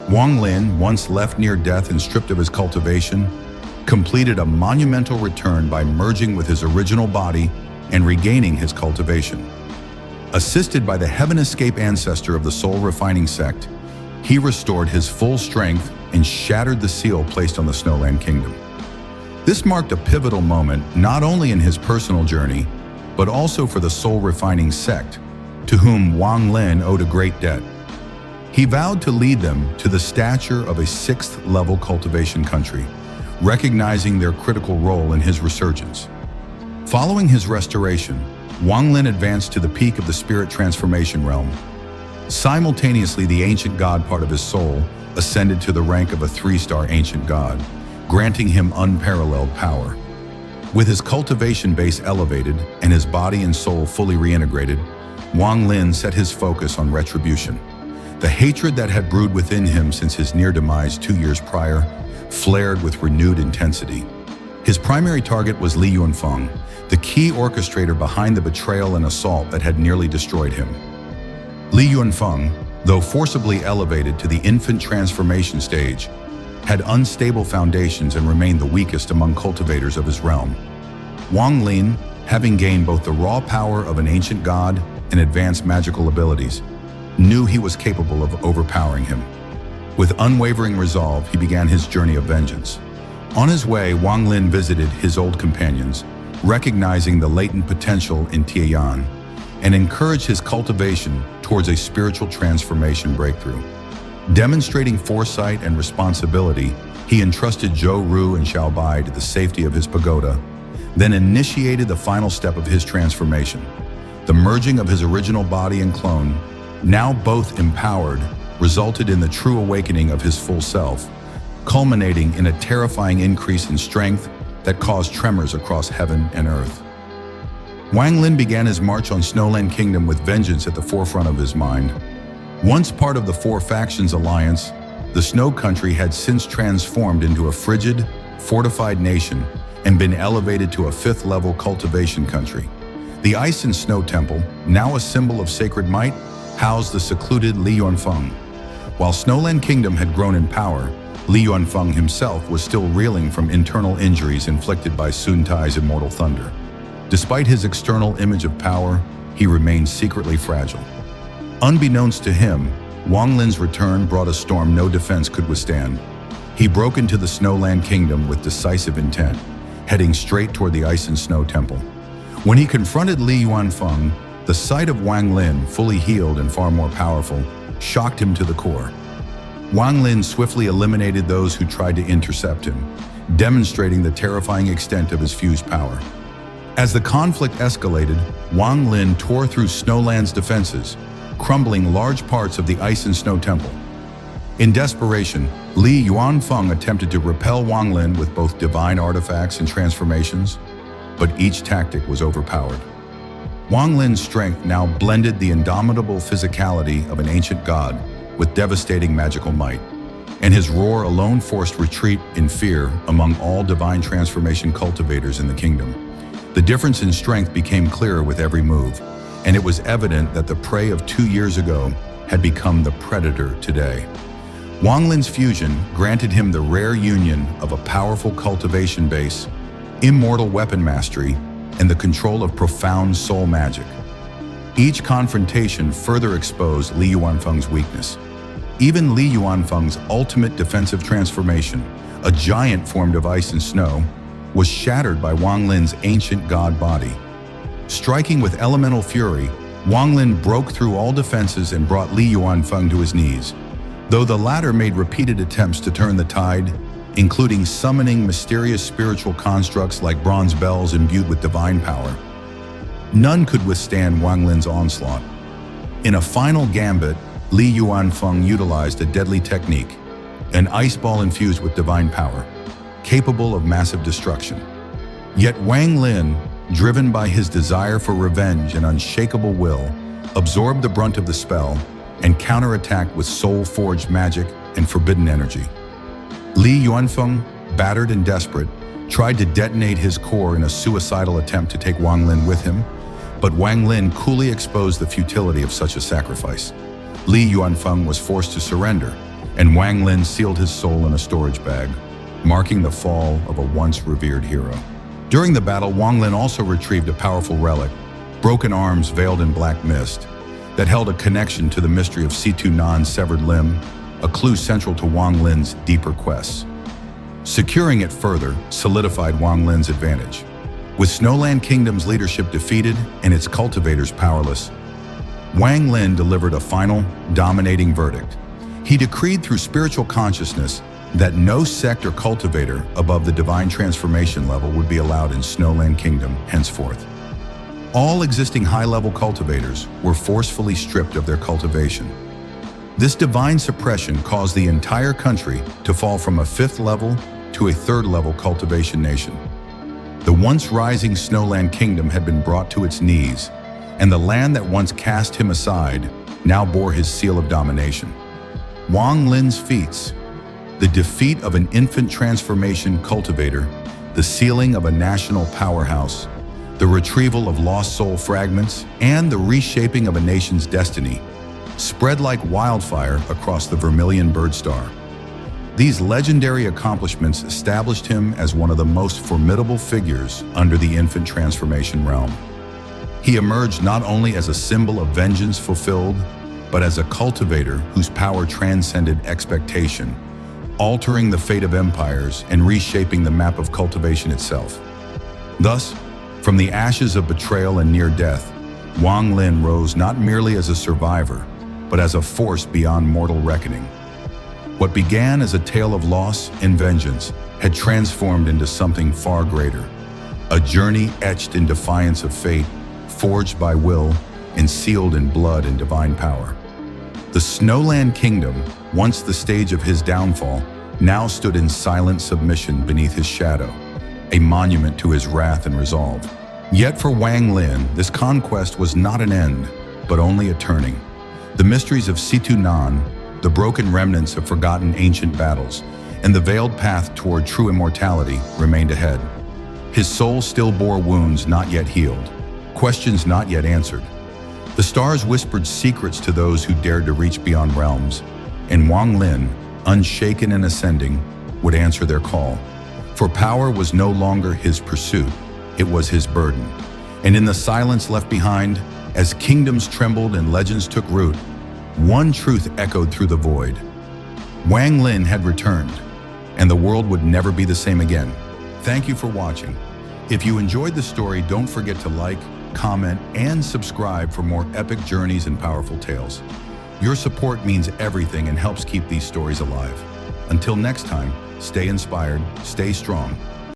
Wang Lin, once left near death and stripped of his cultivation, completed a monumental return by merging with his original body and regaining his cultivation. Assisted by the Heaven Escape ancestor of the Soul Refining sect, he restored his full strength and shattered the seal placed on the Snowland Kingdom. This marked a pivotal moment not only in his personal journey, but also for the Soul Refining sect, to whom Wang Lin owed a great debt. He vowed to lead them to the stature of a 6th-level cultivation country, recognizing their critical role in his resurgence. Following his restoration, Wang Lin advanced to the peak of the spirit transformation realm. Simultaneously, the ancient god part of his soul ascended to the rank of a 3-star ancient god, granting him unparalleled power. With his cultivation base elevated and his body and soul fully reintegrated, Wang Lin set his focus on retribution. The hatred that had brewed within him since his near demise 2 years prior flared with renewed intensity. His primary target was Li Yuanfeng, the key orchestrator behind the betrayal and assault that had nearly destroyed him. Li Yuanfeng, though forcibly elevated to the infant transformation stage, had unstable foundations and remained the weakest among cultivators of his realm. Wang Lin, having gained both the raw power of an ancient god and advanced magical abilities, knew he was capable of overpowering him. With unwavering resolve, he began his journey of vengeance. On his way, Wang Lin visited his old companions, recognizing the latent potential in Tian, and encouraged his cultivation towards a spiritual transformation breakthrough. Demonstrating foresight and responsibility, he entrusted Zhou Ru and Xiao Bai to the safety of his pagoda, then initiated the final step of his transformation, the merging of his original body and clone. Now both empowered, resulted in the true awakening of his full self, culminating in a terrifying increase in strength that caused tremors across heaven and earth. Wang Lin began his march on Snowland Kingdom with vengeance at the forefront of his mind. Once part of the Four Factions Alliance, the Snow Country had since transformed into a frigid, fortified nation and been elevated to a 5th-level cultivation country. The Ice and Snow Temple, now a symbol of sacred might, housed the secluded Li Yuanfeng. While Snowland Kingdom had grown in power, Li Yuanfeng himself was still reeling from internal injuries inflicted by Sun Tai's immortal thunder. Despite his external image of power, he remained secretly fragile. Unbeknownst to him, Wang Lin's return brought a storm no defense could withstand. He broke into the Snowland Kingdom with decisive intent, heading straight toward the Ice and Snow Temple. When he confronted Li Yuanfeng, the sight of Wang Lin, fully healed and far more powerful, shocked him to the core. Wang Lin swiftly eliminated those who tried to intercept him, demonstrating the terrifying extent of his fused power. As the conflict escalated, Wang Lin tore through Snowland's defenses, crumbling large parts of the Ice and Snow Temple. In desperation, Li Yuanfeng attempted to repel Wang Lin with both divine artifacts and transformations, but each tactic was overpowered. Wang Lin's strength now blended the indomitable physicality of an ancient god with devastating magical might, and his roar alone forced retreat in fear among all divine transformation cultivators in the kingdom. The difference in strength became clearer with every move, and it was evident that the prey of 2 years ago had become the predator today. Wang Lin's fusion granted him the rare union of a powerful cultivation base, immortal weapon mastery, and the control of profound soul magic. Each confrontation further exposed Li Yuanfeng's weakness. Even Li Yuanfeng's ultimate defensive transformation, a giant formed of ice and snow, was shattered by Wang Lin's ancient god body. Striking with elemental fury, Wang Lin broke through all defenses and brought Li Yuanfeng to his knees. Though the latter made repeated attempts to turn the tide, including summoning mysterious spiritual constructs like bronze bells imbued with divine power, none could withstand Wang Lin's onslaught. In a final gambit, Li Yuanfeng utilized a deadly technique, an ice ball infused with divine power, capable of massive destruction. Yet Wang Lin, driven by his desire for revenge and unshakable will, absorbed the brunt of the spell and counterattacked with soul-forged magic and forbidden energy. Li Yuanfeng, battered and desperate, tried to detonate his core in a suicidal attempt to take Wang Lin with him, but Wang Lin coolly exposed the futility of such a sacrifice. Li Yuanfeng was forced to surrender, and Wang Lin sealed his soul in a storage bag, marking the fall of a once revered hero. During the battle, Wang Lin also retrieved a powerful relic, broken arms veiled in black mist, that held a connection to the mystery of Situ Nan's severed limb, a clue central to Wang Lin's deeper quests. Securing it further solidified Wang Lin's advantage. With Snowland Kingdom's leadership defeated and its cultivators powerless, Wang Lin delivered a final, dominating verdict. He decreed through spiritual consciousness that no sect or cultivator above the divine transformation level would be allowed in Snowland Kingdom henceforth. All existing high-level cultivators were forcefully stripped of their cultivation. This divine suppression caused the entire country to fall from a 5th level to a 3rd level cultivation nation. The once rising Snowland Kingdom had been brought to its knees, and the land that once cast him aside now bore his seal of domination. Wang Lin's feats, the defeat of an infant transformation cultivator, the sealing of a national powerhouse, the retrieval of lost soul fragments, and the reshaping of a nation's destiny, spread like wildfire across the Vermilion Bird Star. These legendary accomplishments established him as one of the most formidable figures under the infant transformation realm. He emerged not only as a symbol of vengeance fulfilled, but as a cultivator whose power transcended expectation, altering the fate of empires and reshaping the map of cultivation itself. Thus, from the ashes of betrayal and near death, Wang Lin rose not merely as a survivor, but as a force beyond mortal reckoning. What began as a tale of loss and vengeance had transformed into something far greater, a journey etched in defiance of fate, forged by will, and sealed in blood and divine power. The Snowland Kingdom, once the stage of his downfall, now stood in silent submission beneath his shadow, a monument to his wrath and resolve. Yet for Wang Lin, this conquest was not an end, but only a turning. The mysteries of Situ Nan, the broken remnants of forgotten ancient battles, and the veiled path toward true immortality remained ahead. His soul still bore wounds not yet healed, questions not yet answered. The stars whispered secrets to those who dared to reach beyond realms, and Wang Lin, unshaken and ascending, would answer their call. For power was no longer his pursuit, it was his burden. And in the silence left behind, as kingdoms trembled and legends took root, one truth echoed through the void. Wang Lin had returned, and the world would never be the same again. Thank you for watching. If you enjoyed the story, don't forget to like, comment, and subscribe for more epic journeys and powerful tales. Your support means everything and helps keep these stories alive. Until next time, stay inspired, stay strong,